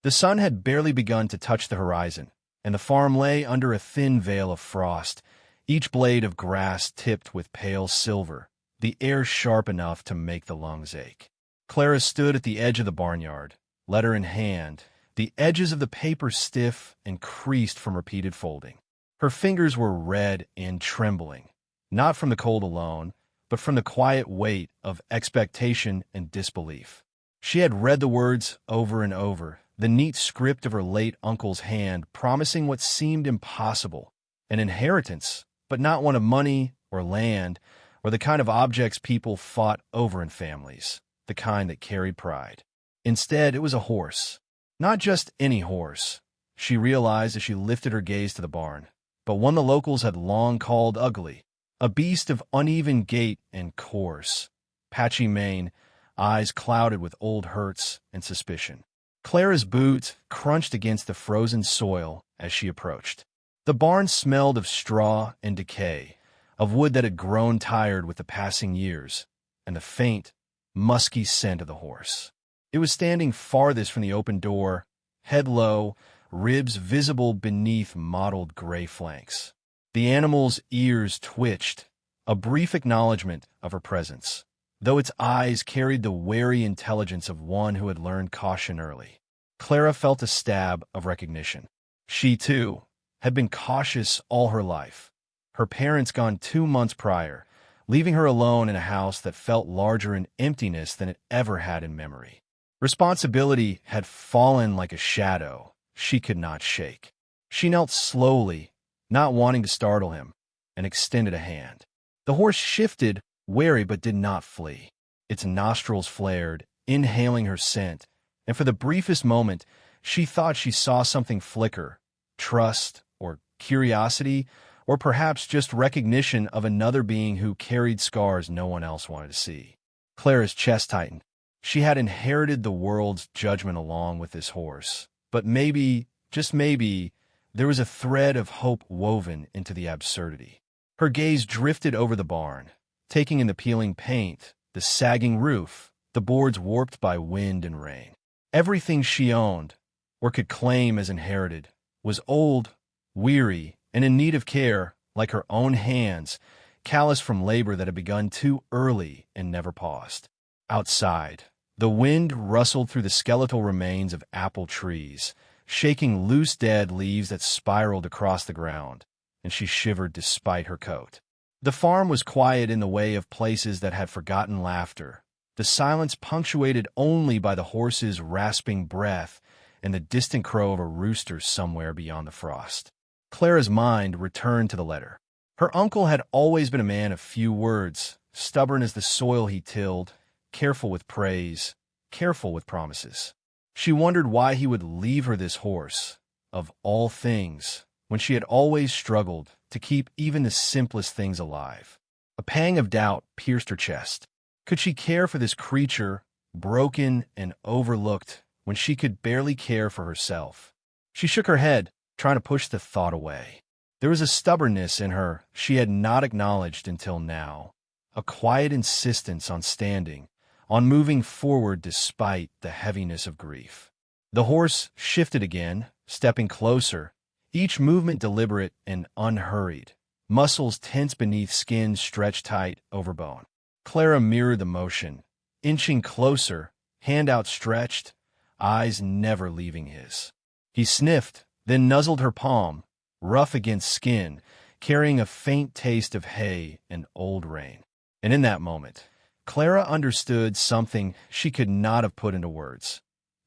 The sun had barely begun to touch the horizon, and the farm lay under a thin veil of frost, each blade of grass tipped with pale silver, the air sharp enough to make the lungs ache. Clara stood at the edge of the barnyard, letter in hand, the edges of the paper stiff and creased from repeated folding. Her fingers were red and trembling, not from the cold alone, but from the quiet weight of expectation and disbelief. She had read the words over and over, the neat script of her late uncle's hand promising what seemed impossible, an inheritance, but not one of money or land or the kind of objects people fought over in families, the kind that carried pride. Instead, it was a horse. Not just any horse, she realized as she lifted her gaze to the barn, but one the locals had long called ugly, a beast of uneven gait and coarse, patchy mane, eyes clouded with old hurts and suspicion. Clara's boots crunched against the frozen soil as she approached. The barn smelled of straw and decay, of wood that had grown tired with the passing years, and the faint, musky scent of the horse. It was standing farthest from the open door, head low, ribs visible beneath mottled gray flanks. The animal's ears twitched, a brief acknowledgement of her presence, though its eyes carried the wary intelligence of one who had learned caution early. Clara felt a stab of recognition. She, too, had been cautious all her life, her parents gone 2 months prior, leaving her alone in a house that felt larger in emptiness than it ever had in memory. Responsibility had fallen like a shadow she could not shake. She knelt slowly, not wanting to startle him, and extended a hand. The horse shifted, wary but did not flee. Its nostrils flared, inhaling her scent, and for the briefest moment, she thought she saw something flicker, trust or curiosity, or perhaps just recognition of another being who carried scars no one else wanted to see. Clara's chest tightened. She had inherited the world's judgment along with this horse, but maybe, just maybe, there was a thread of hope woven into the absurdity. Her gaze drifted over the barn, taking in the peeling paint, the sagging roof, the boards warped by wind and rain. Everything she owned, or could claim as inherited, was old, weary, and in need of care, like her own hands, calloused from labor that had begun too early and never paused. Outside, the wind rustled through the skeletal remains of apple trees, shaking loose dead leaves that spiraled across the ground, and she shivered despite her coat. The farm was quiet in the way of places that had forgotten laughter, the silence punctuated only by the horse's rasping breath and the distant crow of a rooster somewhere beyond the frost. Clara's mind returned to the letter. Her uncle had always been a man of few words, stubborn as the soil he tilled, careful with praise, careful with promises. She wondered why he would leave her this horse, of all things, when she had always struggled to keep even the simplest things alive. A pang of doubt pierced her chest. Could she care for this creature, broken and overlooked, when she could barely care for herself? She shook her head, trying to push the thought away. There was a stubbornness in her she had not acknowledged until now, a quiet insistence on standing, on moving forward despite the heaviness of grief. The horse shifted again, stepping closer, each movement deliberate and unhurried, muscles tense beneath skin stretched tight over bone. Clara mirrored the motion, inching closer, hand outstretched, eyes never leaving his. He sniffed, then nuzzled her palm, rough against skin, carrying a faint taste of hay and old rain. And in that moment, Clara understood something she could not have put into words.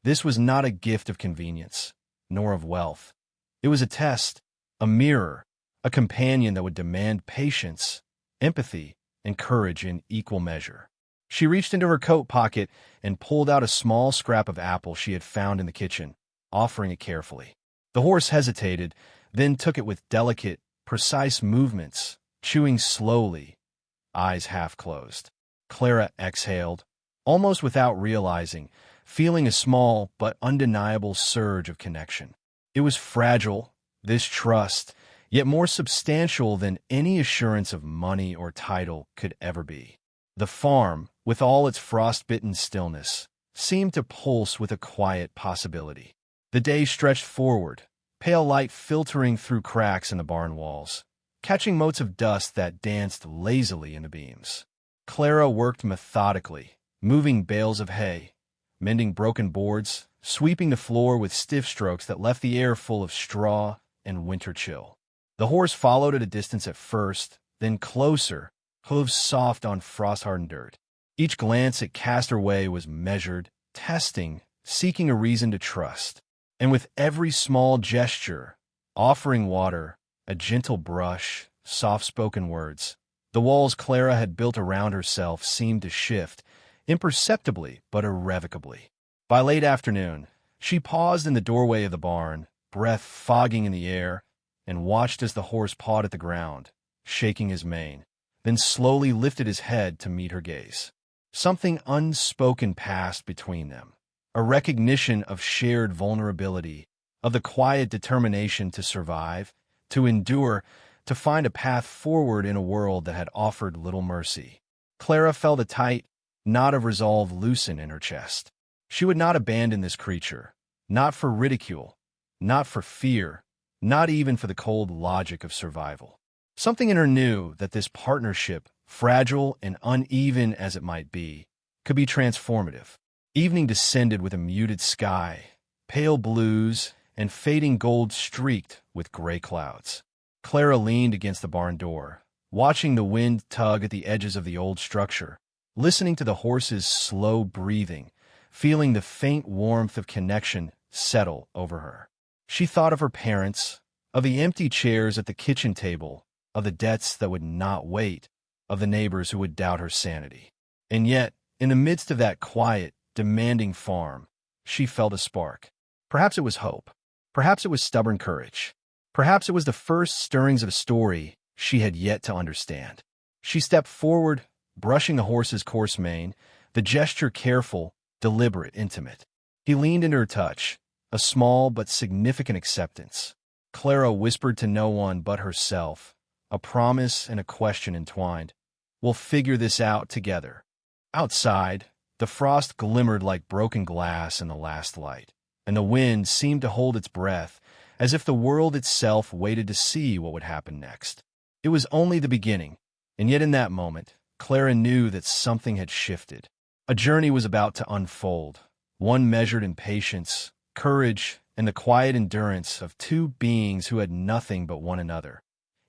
This was not a gift of convenience, nor of wealth. It was a test, a mirror, a companion that would demand patience, empathy, and courage in equal measure. She reached into her coat pocket and pulled out a small scrap of apple she had found in the kitchen, offering it carefully. The horse hesitated, then took it with delicate, precise movements, chewing slowly, eyes half closed. Clara exhaled, almost without realizing, feeling a small but undeniable surge of connection. It was fragile, this trust, yet more substantial than any assurance of money or title could ever be. The farm, with all its frost-bitten stillness, seemed to pulse with a quiet possibility. The day stretched forward, pale light filtering through cracks in the barn walls, catching motes of dust that danced lazily in the beams. Clara worked methodically, moving bales of hay, mending broken boards, sweeping the floor with stiff strokes that left the air full of straw and winter chill. The horse followed at a distance at first, then closer, hooves soft on frost-hardened dirt. Each glance it cast her way was measured, testing, seeking a reason to trust. And with every small gesture, offering water, a gentle brush, soft-spoken words, the walls Clara had built around herself seemed to shift, imperceptibly but irrevocably. By late afternoon, she paused in the doorway of the barn, breath fogging in the air, and watched as the horse pawed at the ground, shaking his mane, then slowly lifted his head to meet her gaze. Something unspoken passed between them, a recognition of shared vulnerability, of the quiet determination to survive, to endure, to find a path forward in a world that had offered little mercy. Clara felt a tight knot of resolve loosen in her chest. She would not abandon this creature, not for ridicule, not for fear, not even for the cold logic of survival. Something in her knew that this partnership, fragile and uneven as it might be, could be transformative. Evening descended with a muted sky, pale blues, and fading gold streaked with gray clouds. Clara leaned against the barn door, watching the wind tug at the edges of the old structure, listening to the horse's slow breathing, feeling the faint warmth of connection settle over her. She thought of her parents, of the empty chairs at the kitchen table, of the debts that would not wait, of the neighbors who would doubt her sanity. And yet, in the midst of that quiet, demanding farm, she felt a spark. Perhaps it was hope. Perhaps it was stubborn courage. Perhaps it was the first stirrings of a story she had yet to understand. She stepped forward, brushing the horse's coarse mane, the gesture careful, deliberate, intimate. He leaned into her touch, a small but significant acceptance. Clara whispered to no one but herself, a promise and a question entwined. "We'll figure this out together." Outside, the frost glimmered like broken glass in the last light, and the wind seemed to hold its breath, as if the world itself waited to see what would happen next. It was only the beginning, and yet in that moment, Clara knew that something had shifted. A journey was about to unfold, one measured in patience, courage, and the quiet endurance of two beings who had nothing but one another.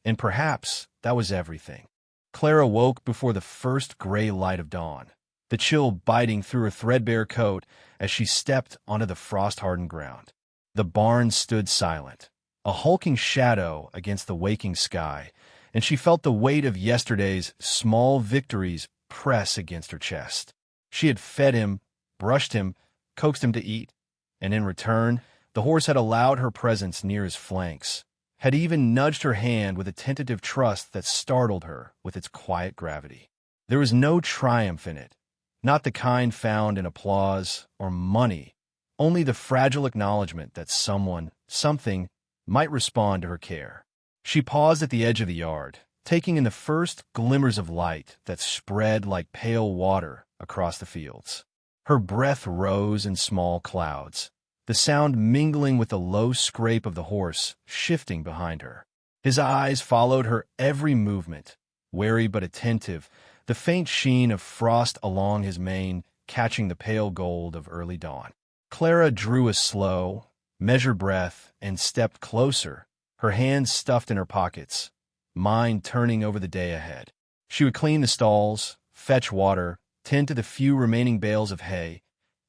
And perhaps that was everything. Clara woke before the first gray light of dawn, the chill biting through her threadbare coat as she stepped onto the frost-hardened ground. The barn stood silent, a hulking shadow against the waking sky, and she felt the weight of yesterday's small victories press against her chest. She had fed him, brushed him, coaxed him to eat, and in return, the horse had allowed her presence near his flanks, had even nudged her hand with a tentative trust that startled her with its quiet gravity. There was no triumph in it, not the kind found in applause or money, only the fragile acknowledgement that someone, something, might respond to her care. She paused at the edge of the yard, taking in the first glimmers of light that spread like pale water across the fields. Her breath rose in small clouds, the sound mingling with the low scrape of the horse shifting behind her. His eyes followed her every movement, wary but attentive, the faint sheen of frost along his mane catching the pale gold of early dawn. Clara drew a slow, measured breath and stepped closer, her hands stuffed in her pockets, mind turning over the day ahead. She would clean the stalls, fetch water, tend to the few remaining bales of hay,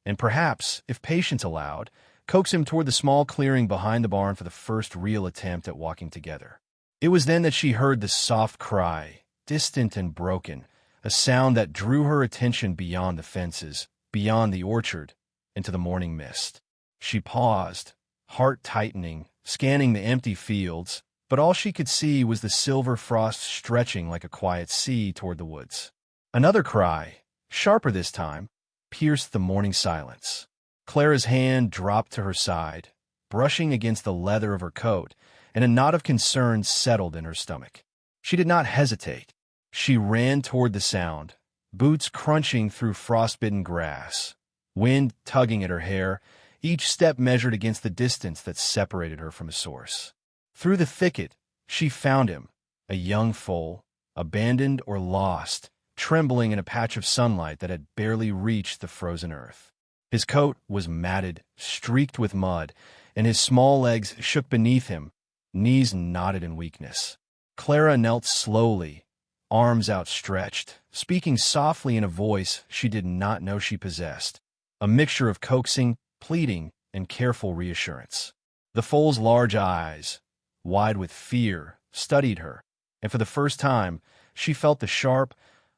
and perhaps, if patience allowed, coax him toward the small clearing behind the barn for the first real attempt at walking together. It was then that she heard the soft cry, distant and broken, a sound that drew her attention beyond the fences, beyond the orchard, into the morning mist. She paused, heart tightening, scanning the empty fields, but all she could see was the silver frost stretching like a quiet sea toward the woods. Another cry, sharper this time, pierced the morning silence. Clara's hand dropped to her side, brushing against the leather of her coat, and a knot of concern settled in her stomach. She did not hesitate. She ran toward the sound, boots crunching through frostbitten grass, wind tugging at her hair, each step measured against the distance that separated her from his source. Through the thicket, she found him, a young foal, abandoned or lost, trembling in a patch of sunlight that had barely reached the frozen earth. His coat was matted, streaked with mud, and his small legs shook beneath him, knees knotted in weakness. Clara knelt slowly, arms outstretched, speaking softly in a voice she did not know she possessed, a mixture of coaxing, pleading, and careful reassurance. The foal's large eyes, wide with fear, studied her, and for the first time, she felt the sharp,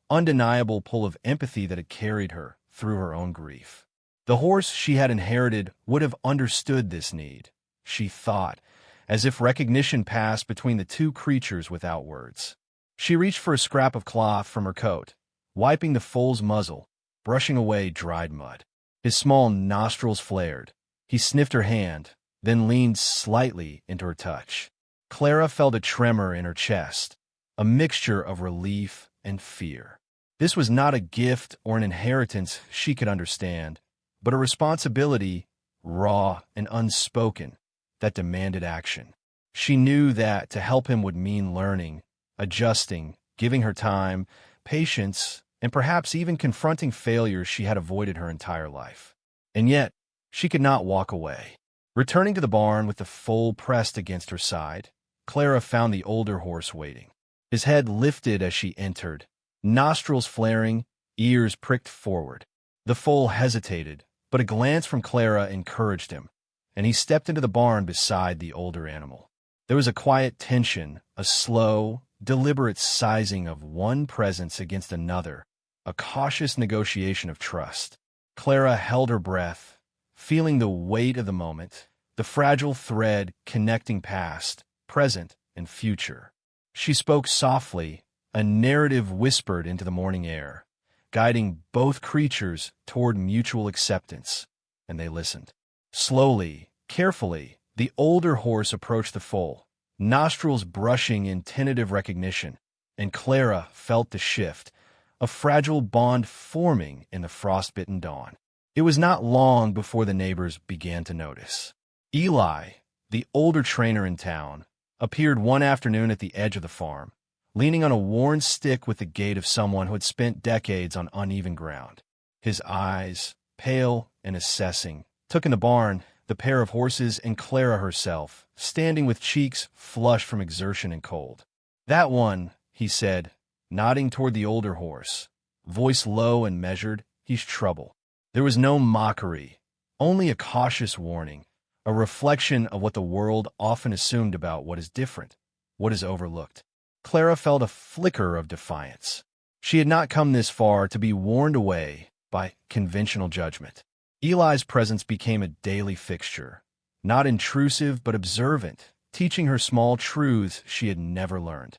undeniable pull of empathy that had carried her through her own grief. The horse she had inherited would have understood this need, she thought, as if recognition passed between the two creatures without words. She reached for a scrap of cloth from her coat, wiping the foal's muzzle, brushing away dried mud. His small nostrils flared. He sniffed her hand, then leaned slightly into her touch. Clara felt a tremor in her chest, a mixture of relief and fear. This was not a gift or an inheritance she could understand, but a responsibility, raw and unspoken, that demanded action. She knew that to help him would mean learning, adjusting, giving her time, patience, and perhaps even confronting failures she had avoided her entire life. And yet, she could not walk away. Returning to the barn with the foal pressed against her side, Clara found the older horse waiting. His head lifted as she entered, nostrils flaring, ears pricked forward. The foal hesitated, but a glance from Clara encouraged him, and he stepped into the barn beside the older animal. There was a quiet tension, a slow, deliberate sizing of one presence against another, a cautious negotiation of trust. Clara held her breath, feeling the weight of the moment, the fragile thread connecting past, present, and future. She spoke softly, a narrative whispered into the morning air, guiding both creatures toward mutual acceptance, and they listened. Slowly, carefully, the older horse approached the foal, nostrils brushing in tentative recognition, and Clara felt the shift, a fragile bond forming in the frostbitten dawn. It was not long before the neighbors began to notice. Eli, the older trainer in town, appeared one afternoon at the edge of the farm, leaning on a worn stick with the gait of someone who had spent decades on uneven ground. His eyes, pale and assessing, took in the barn, the pair of horses, and Clara herself, standing with cheeks flushed from exertion and cold. "That one," he said, nodding toward the older horse, voice low and measured, "he's trouble." There was no mockery, only a cautious warning, a reflection of what the world often assumed about what is different, what is overlooked. Clara felt a flicker of defiance. She had not come this far to be warned away by conventional judgment. Eli's presence became a daily fixture, not intrusive but observant, teaching her small truths she had never learned.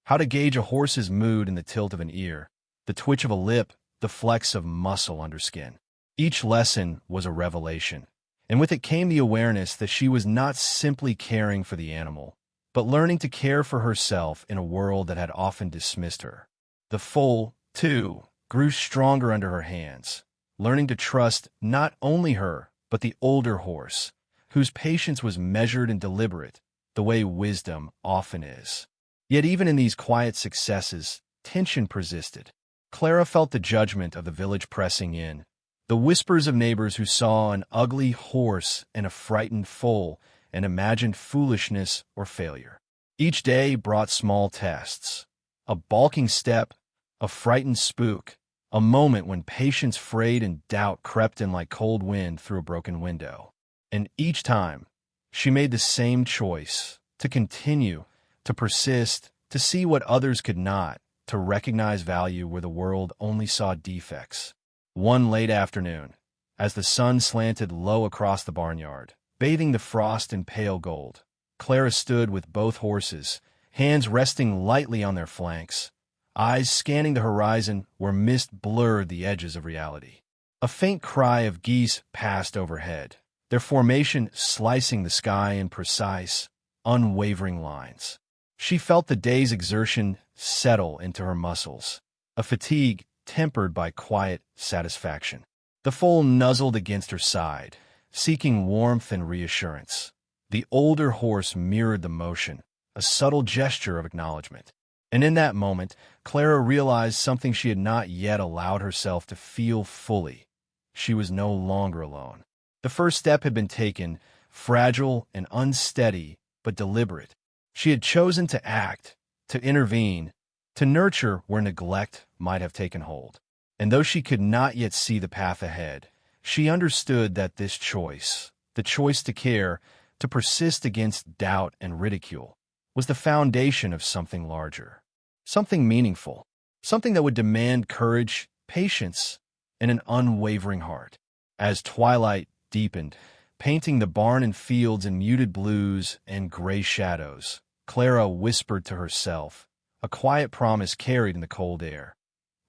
How to gauge a horse's mood in the tilt of an ear, the twitch of a lip, the flex of muscle under skin. Each lesson was a revelation, and with it came the awareness that she was not simply caring for the animal, but learning to care for herself in a world that had often dismissed her. The foal, too, grew stronger under her hands, learning to trust not only her, but the older horse, whose patience was measured and deliberate, the way wisdom often is. Yet even in these quiet successes, tension persisted. Clara felt the judgment of the village pressing in, the whispers of neighbors who saw an ugly horse and a frightened foal and imagined foolishness or failure. Each day brought small tests, a balking step, a frightened spook, a moment when patience frayed and doubt crept in like cold wind through a broken window. And each time, she made the same choice, to continue, to persist, to see what others could not, to recognize value where the world only saw defects. One late afternoon, as the sun slanted low across the barnyard, bathing the frost in pale gold, Clara stood with both horses, hands resting lightly on their flanks, eyes scanning the horizon where mist blurred the edges of reality. A faint cry of geese passed overhead, their formation slicing the sky in precise, unwavering lines. She felt the day's exertion settle into her muscles, a fatigue tempered by quiet satisfaction. The foal nuzzled against her side, seeking warmth and reassurance. The older horse mirrored the motion, a subtle gesture of acknowledgement. And in that moment, Clara realized something she had not yet allowed herself to feel fully. She was no longer alone. The first step had been taken, fragile and unsteady, but deliberate. She had chosen to act, to intervene, to nurture where neglect might have taken hold. And though she could not yet see the path ahead, she understood that this choice, the choice to care, to persist against doubt and ridicule, was the foundation of something larger, something meaningful, something that would demand courage, patience, and an unwavering heart. As twilight deepened, painting the barn and fields in muted blues and gray shadows, Clara whispered to herself, a quiet promise carried in the cold air.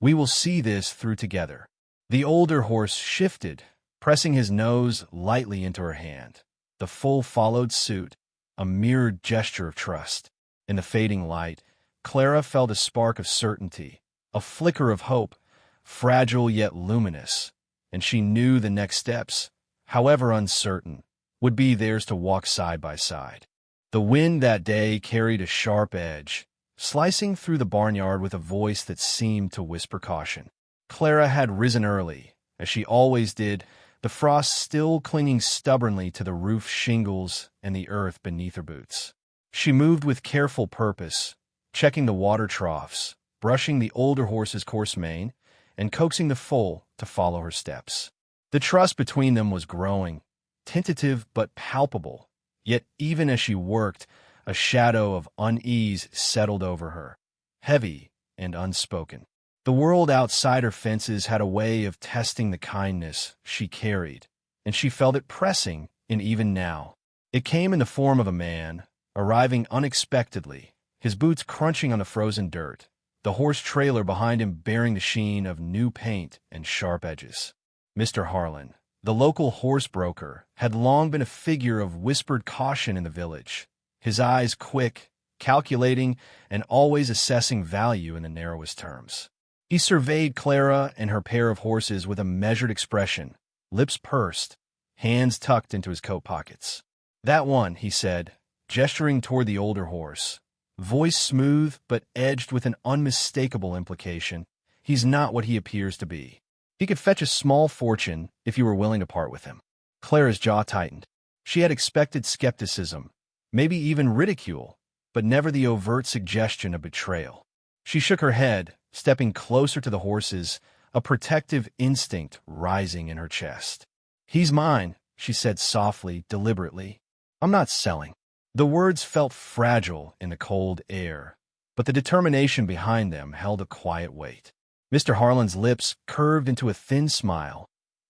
We will see this through together. The older horse shifted, pressing his nose lightly into her hand. The foal followed suit, a mirrored gesture of trust. In the fading light, Clara felt a spark of certainty, a flicker of hope, fragile yet luminous, and she knew the next steps, however uncertain, would be theirs to walk side by side. The wind that day carried a sharp edge, slicing through the barnyard with a voice that seemed to whisper caution. Clara had risen early, as she always did, the frost still clinging stubbornly to the roof shingles and the earth beneath her boots. She moved with careful purpose, checking the water troughs, brushing the older horse's coarse mane, and coaxing the foal to follow her steps. The trust between them was growing, tentative but palpable, yet even as she worked, a shadow of unease settled over her, heavy and unspoken. The world outside her fences had a way of testing the kindness she carried, and she felt it pressing in even now. It came in the form of a man, arriving unexpectedly, his boots crunching on the frozen dirt, the horse trailer behind him bearing the sheen of new paint and sharp edges. Mr. Harlan, the local horse broker, had long been a figure of whispered caution in the village, his eyes quick, calculating, and always assessing value in the narrowest terms. He surveyed Clara and her pair of horses with a measured expression, lips pursed, hands tucked into his coat pockets. That one, he said, gesturing toward the older horse, voice smooth but edged with an unmistakable implication, he's not what he appears to be. He could fetch a small fortune if you were willing to part with him. Clara's jaw tightened. She had expected skepticism, maybe even ridicule, but never the overt suggestion of betrayal. She shook her head, stepping closer to the horses, a protective instinct rising in her chest. He's mine, she said softly, deliberately. I'm not selling. The words felt fragile in the cold air, but the determination behind them held a quiet weight. Mr. Harlan's lips curved into a thin smile,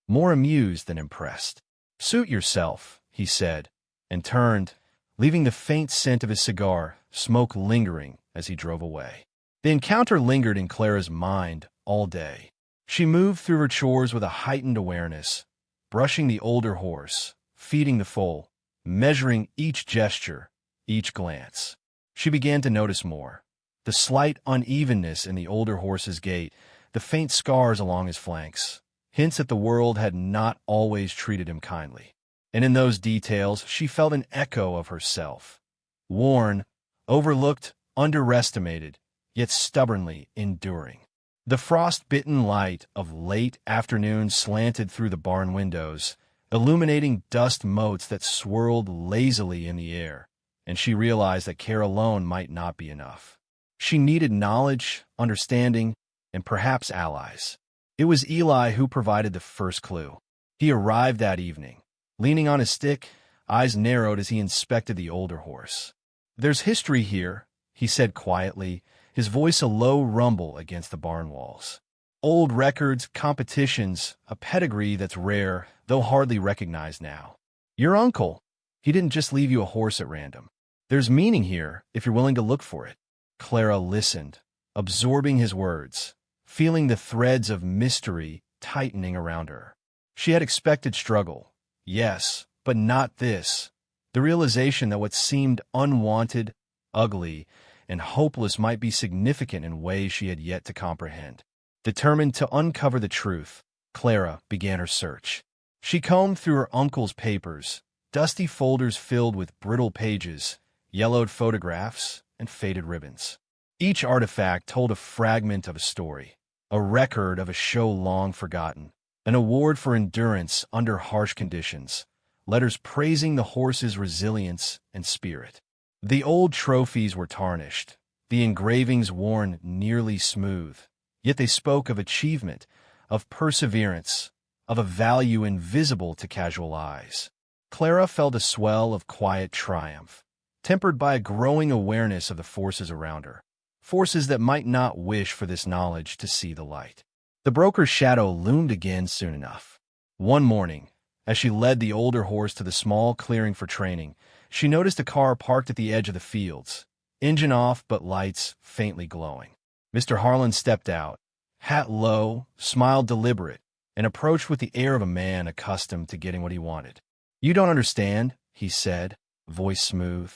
more amused than impressed. Suit yourself, he said, and turned, leaving the faint scent of his cigar, smoke lingering as he drove away. The encounter lingered in Clara's mind all day. She moved through her chores with a heightened awareness, brushing the older horse, feeding the foal, measuring each gesture, each glance. She began to notice more. The slight unevenness in the older horse's gait, the faint scars along his flanks, hints that the world had not always treated him kindly. And in those details, she felt an echo of herself. Worn, overlooked, underestimated, yet stubbornly enduring. The frost-bitten light of late afternoon slanted through the barn windows, illuminating dust motes that swirled lazily in the air, and she realized that care alone might not be enough. She needed knowledge, understanding, and perhaps allies. It was Eli who provided the first clue. He arrived that evening, leaning on his stick, eyes narrowed as he inspected the older horse. There's history here, he said quietly, his voice a low rumble against the barn walls. Old records, competitions, a pedigree that's rare, though hardly recognized now. Your uncle, he didn't just leave you a horse at random. There's meaning here if you're willing to look for it. Clara listened, absorbing his words, feeling the threads of mystery tightening around her. She had expected struggle, yes, but not this. The realization that what seemed unwanted, ugly, and hopeless might be significant in ways she had yet to comprehend. Determined to uncover the truth, Clara began her search. She combed through her uncle's papers, dusty folders filled with brittle pages, yellowed photographs, and faded ribbons. Each artifact told a fragment of a story, a record of a show long forgotten, an award for endurance under harsh conditions, letters praising the horse's resilience and spirit. The old trophies were tarnished, the engravings worn nearly smooth, yet they spoke of achievement, of perseverance, of a value invisible to casual eyes. Clara felt a swell of quiet triumph, tempered by a growing awareness of the forces around her, forces that might not wish for this knowledge to see the light. The broker's shadow loomed again soon enough. One morning, as she led the older horse to the small clearing for training, she noticed a car parked at the edge of the fields, engine off but lights faintly glowing. Mr. Harlan stepped out, hat low, smiled deliberate, and approached with the air of a man accustomed to getting what he wanted. "You don't understand," he said, voice smooth.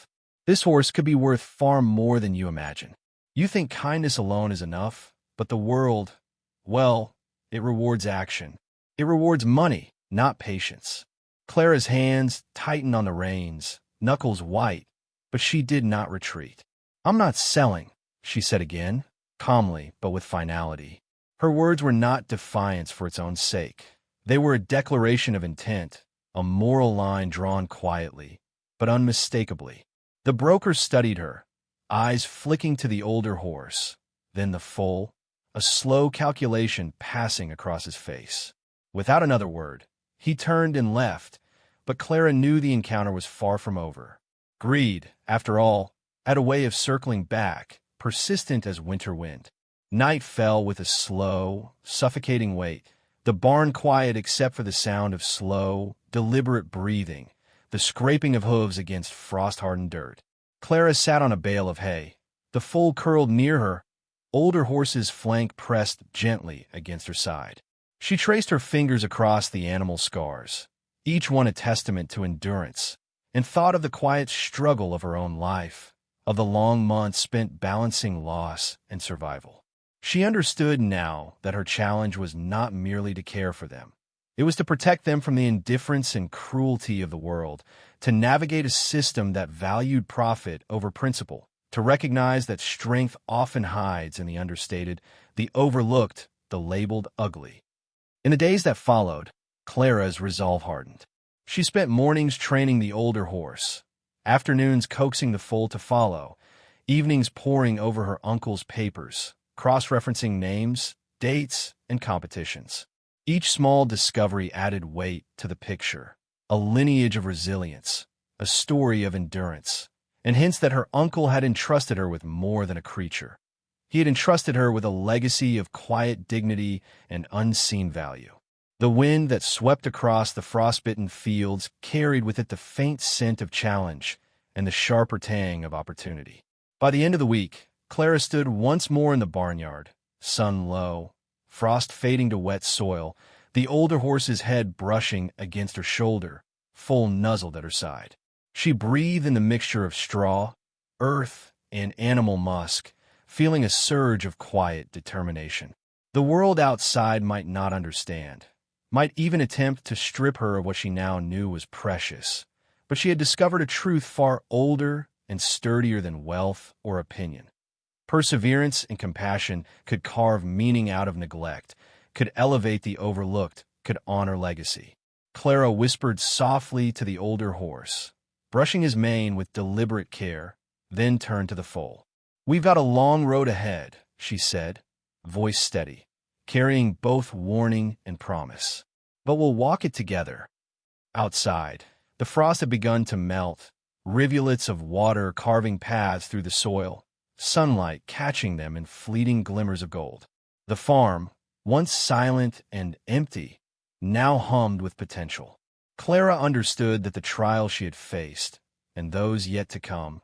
"This horse could be worth far more than you imagine. You think kindness alone is enough, but the world, well, it rewards action. It rewards money, not patience." Clara's hands tightened on the reins, knuckles white, but she did not retreat. "I'm not selling," she said again, calmly but with finality. Her words were not defiance for its own sake. They were a declaration of intent, a moral line drawn quietly, but unmistakably. The broker studied her, eyes flicking to the older horse, then the foal, a slow calculation passing across his face. Without another word, he turned and left, but Clara knew the encounter was far from over. Greed, after all, had a way of circling back, persistent as winter wind. Night fell with a slow, suffocating weight, the barn quiet except for the sound of slow, deliberate breathing, the scraping of hooves against frost-hardened dirt. Clara sat on a bale of hay, the foal curled near her, older horse's flank pressed gently against her side. She traced her fingers across the animal's scars, each one a testament to endurance, and thought of the quiet struggle of her own life, of the long months spent balancing loss and survival. She understood now that her challenge was not merely to care for them. It was to protect them from the indifference and cruelty of the world, to navigate a system that valued profit over principle, to recognize that strength often hides in the understated, the overlooked, the labeled ugly. In the days that followed, Clara's resolve hardened. She spent mornings training the older horse, afternoons coaxing the foal to follow, evenings poring over her uncle's papers, cross-referencing names, dates, and competitions. Each small discovery added weight to the picture, a lineage of resilience, a story of endurance, and hints that her uncle had entrusted her with more than a creature. He had entrusted her with a legacy of quiet dignity and unseen value. The wind that swept across the frostbitten fields carried with it the faint scent of challenge and the sharper tang of opportunity. By the end of the week, Clara stood once more in the barnyard, sun low, frost fading to wet soil, the older horse's head brushing against her shoulder, full nuzzled at her side. She breathed in the mixture of straw, earth, and animal musk, feeling a surge of quiet determination. The world outside might not understand, might even attempt to strip her of what she now knew was precious, but she had discovered a truth far older and sturdier than wealth or opinion. Perseverance and compassion could carve meaning out of neglect, could elevate the overlooked, could honor legacy. Clara whispered softly to the older horse, brushing his mane with deliberate care, then turned to the foal. "We've got a long road ahead," she said, voice steady, carrying both warning and promise. "But we'll walk it together." Outside, the frost had begun to melt, rivulets of water carving paths through the soil, sunlight catching them in fleeting glimmers of gold. The farm, once silent and empty, now hummed with potential. Clara understood that the trials she had faced, and those yet to come,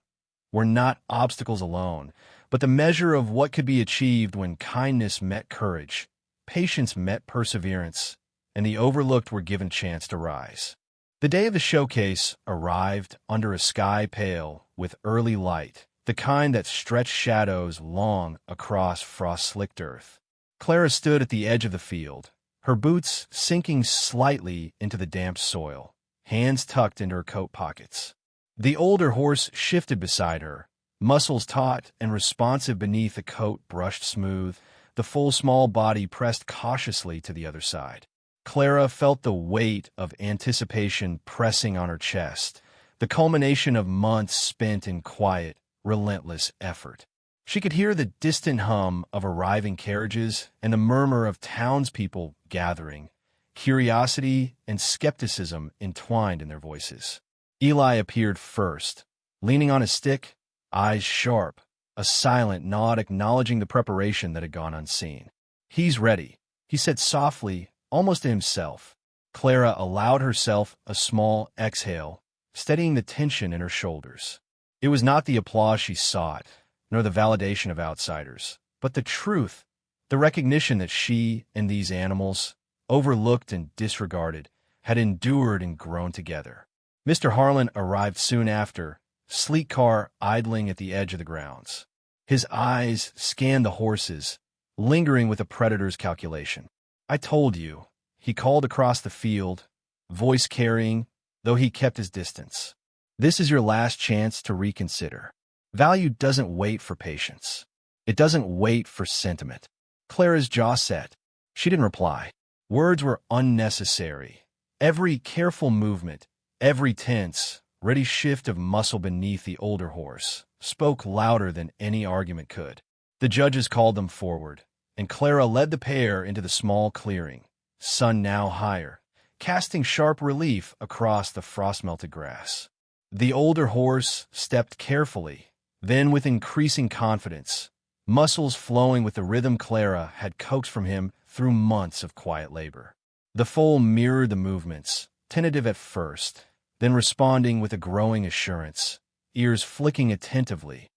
were not obstacles alone, but the measure of what could be achieved when kindness met courage, patience met perseverance, and the overlooked were given a chance to rise. The day of the showcase arrived under a sky pale with early light, the kind that stretched shadows long across frost-slicked earth. Clara stood at the edge of the field, her boots sinking slightly into the damp soil, hands tucked into her coat pockets. The older horse shifted beside her, muscles taut and responsive beneath a coat brushed smooth, the full small body pressed cautiously to the other side. Clara felt the weight of anticipation pressing on her chest, the culmination of months spent in quiet, relentless effort. She could hear the distant hum of arriving carriages and the murmur of townspeople gathering, curiosity and skepticism entwined in their voices. Eli appeared first, leaning on a stick, eyes sharp, a silent nod acknowledging the preparation that had gone unseen. "He's ready," he said softly, almost to himself. Clara allowed herself a small exhale, steadying the tension in her shoulders. It was not the applause she sought, nor the validation of outsiders, but the truth, the recognition that she and these animals, overlooked and disregarded, had endured and grown together. Mr. Harlan arrived soon after, sleek car idling at the edge of the grounds. His eyes scanned the horses, lingering with a predator's calculation. "I told you," he called across the field, voice carrying, though he kept his distance. "This is your last chance to reconsider. Value doesn't wait for patience. It doesn't wait for sentiment." Clara's jaw set. She didn't reply. Words were unnecessary. Every careful movement, every tense, ready shift of muscle beneath the older horse spoke louder than any argument could. The judges called them forward, and Clara led the pair into the small clearing, sun now higher, casting sharp relief across the frost-melted grass. The older horse stepped carefully, then with increasing confidence, muscles flowing with the rhythm Clara had coaxed from him through months of quiet labor. The foal mirrored the movements, tentative at first, then responding with a growing assurance, ears flicking attentively,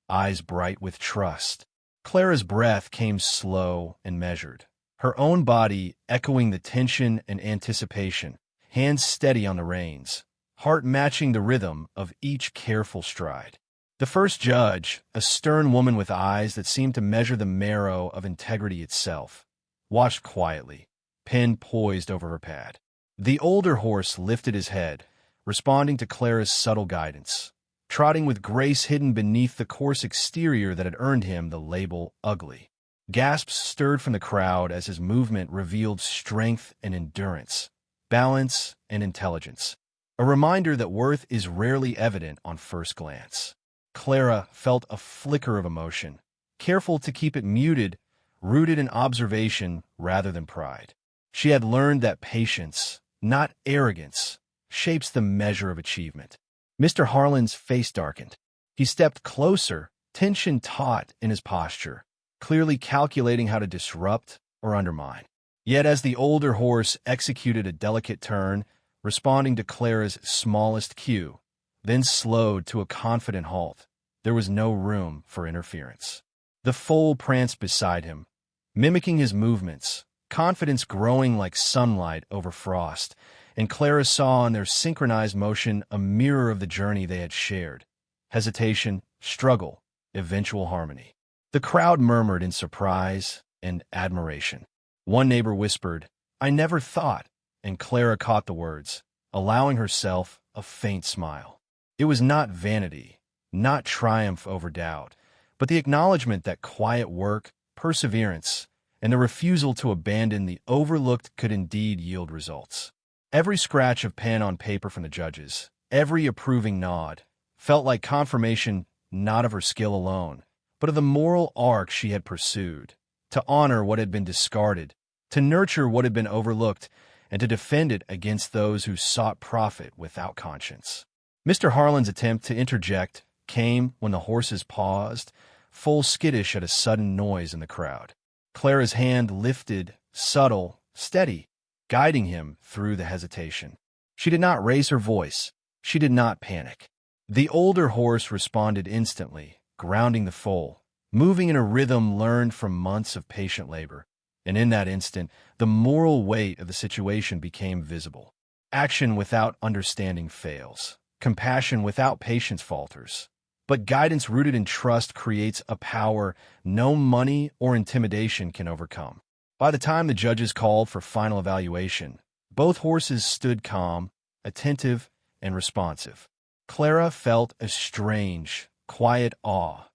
eyes bright with trust. Clara's breath came slow and measured, her own body echoing the tension and anticipation, hands steady on the reins, heart matching the rhythm of each careful stride. The first judge, a stern woman with eyes that seemed to measure the marrow of integrity itself, watched quietly, pen poised over her pad. The older horse lifted his head, responding to Clara's subtle guidance, trotting with grace hidden beneath the coarse exterior that had earned him the label ugly. Gasps stirred from the crowd as his movement revealed strength and endurance, balance and intelligence, a reminder that worth is rarely evident on first glance. Clara felt a flicker of emotion, careful to keep it muted, rooted in observation rather than pride. She had learned that patience, not arrogance, shapes the measure of achievement. Mr. Harlan's face darkened. He stepped closer, tension taut in his posture, clearly calculating how to disrupt or undermine. Yet as the older horse executed a delicate turn, responding to Clara's smallest cue, then slowed to a confident halt, there was no room for interference. The foal pranced beside him, mimicking his movements, confidence growing like sunlight over frost, and Clara saw in their synchronized motion a mirror of the journey they had shared: hesitation, struggle, eventual harmony. The crowd murmured in surprise and admiration. One neighbor whispered, "I never thought," and Clara caught the words, allowing herself a faint smile. It was not vanity, not triumph over doubt, but the acknowledgement that quiet work, perseverance, and the refusal to abandon the overlooked could indeed yield results. Every scratch of pen on paper from the judges, every approving nod, felt like confirmation not of her skill alone, but of the moral arc she had pursued, to honor what had been discarded, to nurture what had been overlooked, and to defend it against those who sought profit without conscience. Mr. Harlan's attempt to interject came when the horses paused, full skittish at a sudden noise in the crowd. Clara's hand lifted, subtle, steady, guiding him through the hesitation. She did not raise her voice. She did not panic. The older horse responded instantly, grounding the foal, moving in a rhythm learned from months of patient labor. And in that instant, the moral weight of the situation became visible. Action without understanding fails. Compassion without patience falters. But guidance rooted in trust creates a power no money or intimidation can overcome. By the time the judges called for final evaluation, both horses stood calm, attentive, and responsive. Clara felt a strange, quiet awe,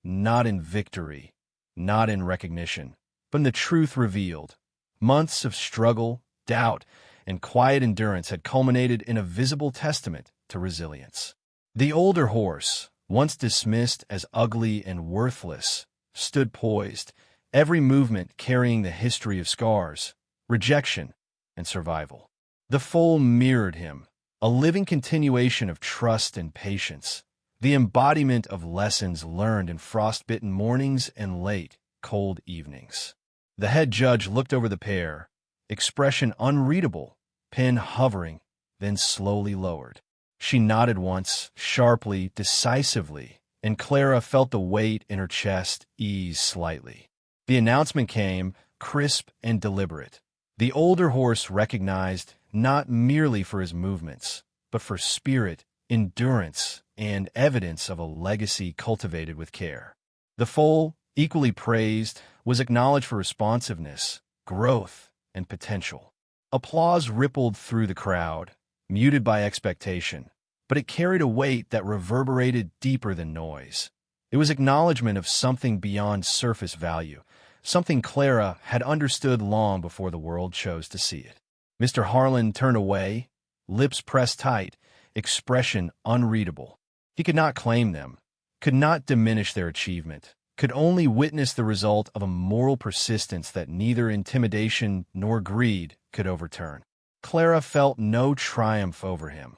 not in victory, not in recognition, but in the truth revealed. Months of struggle, doubt, and quiet endurance had culminated in a visible testament to resilience. The older horse, once dismissed as ugly and worthless, stood poised, every movement carrying the history of scars, rejection, and survival. The foal mirrored him, a living continuation of trust and patience, the embodiment of lessons learned in frostbitten mornings and late, cold evenings. The head judge looked over the pair, expression unreadable, pen hovering, then slowly lowered. She nodded once, sharply, decisively, and Clara felt the weight in her chest ease slightly. The announcement came, crisp and deliberate. The older horse recognized not merely for his movements, but for spirit, endurance, and evidence of a legacy cultivated with care. The foal, equally praised, was acknowledged for responsiveness, growth, and potential. Applause rippled through the crowd, muted by expectation, but it carried a weight that reverberated deeper than noise. It was acknowledgment of something beyond surface value, something Clara had understood long before the world chose to see it. Mr. Harlan turned away, lips pressed tight, expression unreadable. He could not claim them, could not diminish their achievement, could only witness the result of a moral persistence that neither intimidation nor greed could overturn. Clara felt no triumph over him,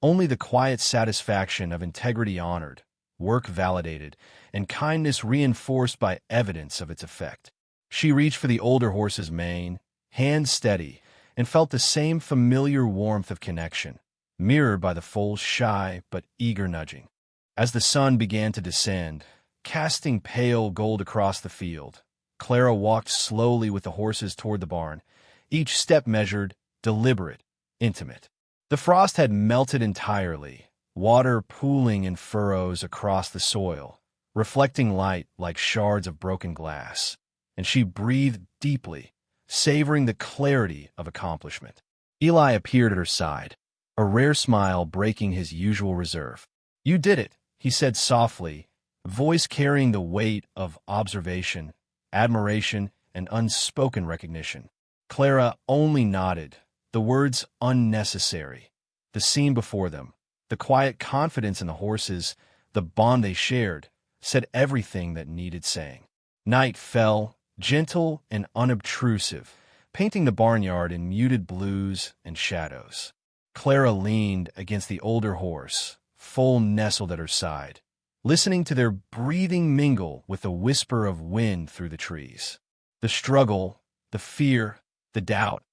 only the quiet satisfaction of integrity honored, work validated, and kindness reinforced by evidence of its effect. She reached for the older horse's mane, hands steady, and felt the same familiar warmth of connection, mirrored by the foal's shy but eager nudging. As the sun began to descend, casting pale gold across the field, Clara walked slowly with the horses toward the barn, each step measured, deliberate, intimate. The frost had melted entirely, water pooling in furrows across the soil, reflecting light like shards of broken glass, and she breathed deeply, savoring the clarity of accomplishment. Eli appeared at her side, a rare smile breaking his usual reserve. "You did it," he said softly, voice carrying the weight of observation, admiration, and unspoken recognition. Clara only nodded, the words unnecessary. The scene before them, the quiet confidence in the horses, the bond they shared, said everything that needed saying. Night fell, gentle and unobtrusive, painting the barnyard in muted blues and shadows. Clara leaned against the older horse, full nestled at her side, listening to their breathing mingle with the whisper of wind through the trees. The struggle, the fear, the doubt,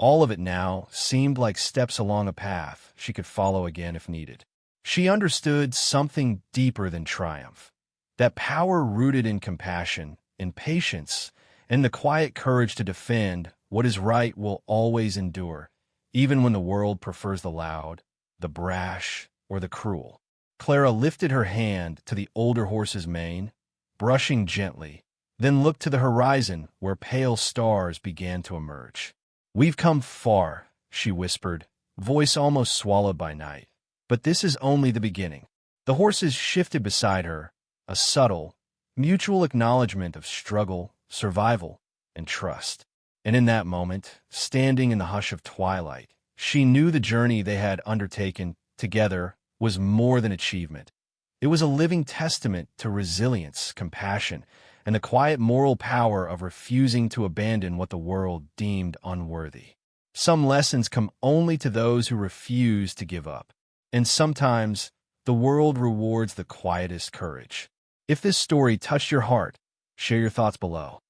all of it now seemed like steps along a path she could follow again if needed. She understood something deeper than triumph, that power rooted in compassion, in patience, and the quiet courage to defend what is right will always endure, even when the world prefers the loud, the brash, or the cruel. Clara lifted her hand to the older horse's mane, brushing gently, then looked to the horizon where pale stars began to emerge. "We've come far," she whispered, voice almost swallowed by night. "But this is only the beginning." The horses shifted beside her, a subtle, mutual acknowledgement of struggle, survival, and trust. And in that moment, standing in the hush of twilight, she knew the journey they had undertaken together was more than achievement. It was a living testament to resilience, compassion, and the quiet moral power of refusing to abandon what the world deemed unworthy. Some lessons come only to those who refuse to give up, and sometimes the world rewards the quietest courage. If this story touched your heart, share your thoughts below.